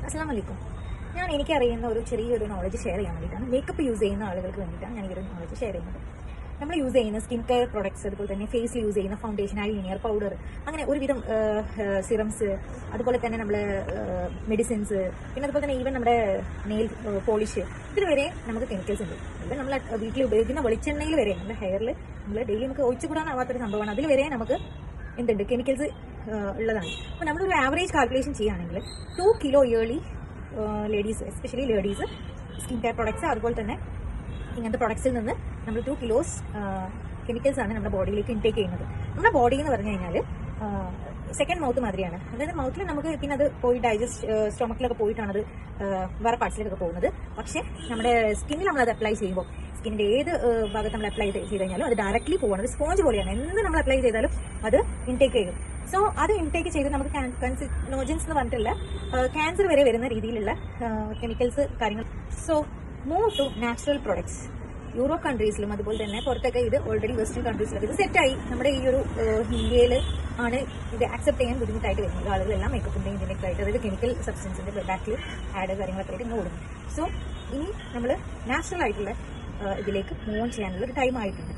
അസ്സലാമു അലൈക്കും. എനിക്കറിയുന്ന ഒരു ചെറിയൊരു നോളജ് ഷെയർ ചെയ്യാൻ വേണ്ടിയിട്ടാണ്. മേക്കപ്പ് യൂസ് ചെയ്യുന്ന ആളുകൾക്ക് വേണ്ടിയിട്ടാണ് ഞാൻ ഈ ഒരു നോളജ് ഷെയർ ചെയ്യുന്നത്. നമ്മൾ യൂസ് ചെയ്യുന്ന സ്കിൻ കെയർ പ്രോഡക്ട്സ്, അതുപോലെ തന്നെ ഫേസിൽ യൂസ് ചെയ്യുന്ന ഫൗണ്ടേഷൻ, ഐലൈനർ, പൗഡർ, അങ്ങനെ ഒരുവിധം സിറംസ്, അതുപോലെ തന്നെ നമ്മൾ മെഡിസിൻസ്, പിന്നെ അതുപോലെ തന്നെ ഈവൻ നമ്മുടെ നെയിൽ പോളിഷ്, ഇതിൽ വരെ നമുക്ക് കെമിക്കൽസ് ഉണ്ട്. അത് നമ്മൾ വീട്ടിൽ ഉപയോഗിക്കുന്ന വെളിച്ചെണ്ണയിൽ വരെ, നമ്മുടെ ഹെയറിൽ നമ്മൾ ഡെയിലി നമുക്ക് ഒഴിച്ചുകൂടാനാവാത്തൊരു സംഭവമാണ്. അതിൽ വരെ നമുക്ക് എന്തുണ്ട്, കെമിക്കൽസ് ഉള്ളതാണ്. അപ്പോൾ നമ്മളൊരു ആവറേജ് കാൽക്കുലേഷൻ ചെയ്യുകയാണെങ്കിൽ 2 kilo yearly ladies, especially ladies, skin care products അതുപോലെ തന്നെ ഇങ്ങനത്തെ പ്രൊഡക്ട്സിൽ നിന്ന് നമ്മൾ 2 കിലോസ് കെമിക്കൽസ് ആണ് നമ്മുടെ ബോഡിയിലേക്ക് ഇൻടേക്ക് ചെയ്യുന്നത്. നമ്മുടെ ബോഡി എന്ന് പറഞ്ഞു കഴിഞ്ഞാൽ സെക്കൻഡ് മൗത്ത് മാതിരിയാണ്. അതായത് മൗത്തിൽ നമുക്ക് പിന്നെ അത് പോയി സ്റ്റൊമക്കിലൊക്കെ പോയിട്ടാണ് അത് വേറെ പാർട്സിലേക്കൊക്കെ പോകുന്നത്. പക്ഷേ നമ്മുടെ സ്കിന്നിൽ നമ്മളത് അപ്ലൈ ചെയ്യുമ്പോൾ, സ്കിന്നിന്റെ ഏത് ഭാഗത്ത് നമ്മൾ അപ്ലൈ ചെയ്ത് കഴിഞ്ഞാലും അത് ഡയറക്ട്ലി പോകുന്നത് സ്പോഞ്ച് പോലെയാണ്. എന്ത് നമ്മൾ അപ്ലൈ ചെയ്താലും അത് ഇൻടേക്ക് ചെയ്യും. സോ അത് ഇൻടേക്ക് ചെയ്ത് നമുക്ക് കൺസിനോജൻസ് എന്ന് പറഞ്ഞിട്ടുള്ള ക്യാൻസർ വരെ വരുന്ന രീതിയിലുള്ള കെമിക്കൽസ് കാര്യങ്ങൾ. So move to natural products. Europe കൺട്രീസിലും അതുപോലെ തന്നെ പുറത്തൊക്കെ ഇത് ഓൾറെഡി വെസ്റ്റേൺ കൺട്രീസിലൊക്കെ ഇത് സെറ്റായി. നമ്മുടെ ഈ ഒരു ഇന്ത്യയിൽ ആണ് ഇത് ആക്സെപ്റ്റ് ചെയ്യാൻ ബുദ്ധിമുട്ടായിട്ട് വരുന്നത്. ആളുകളെല്ലാം മേക്കപ്പിൻ്റെയും ഇതിൻ്റെയൊക്കെ ആയിട്ട്, അതായത് കെമിക്കൽ സബ്സ്റ്റൻസിൻ്റെ ബാക്കിൽ ആഡ് കാര്യങ്ങളൊക്കെ ആയിട്ട് ഇങ്ങനെ ഓടുന്നു. സോ ഇനി നമ്മൾ നാച്ചുറൽ ആയിട്ടുള്ള ഇതിലേക്ക് മൂവ് ഓൺ ചെയ്യാനുള്ള ഒരു ടൈം ആയിട്ടുണ്ട്.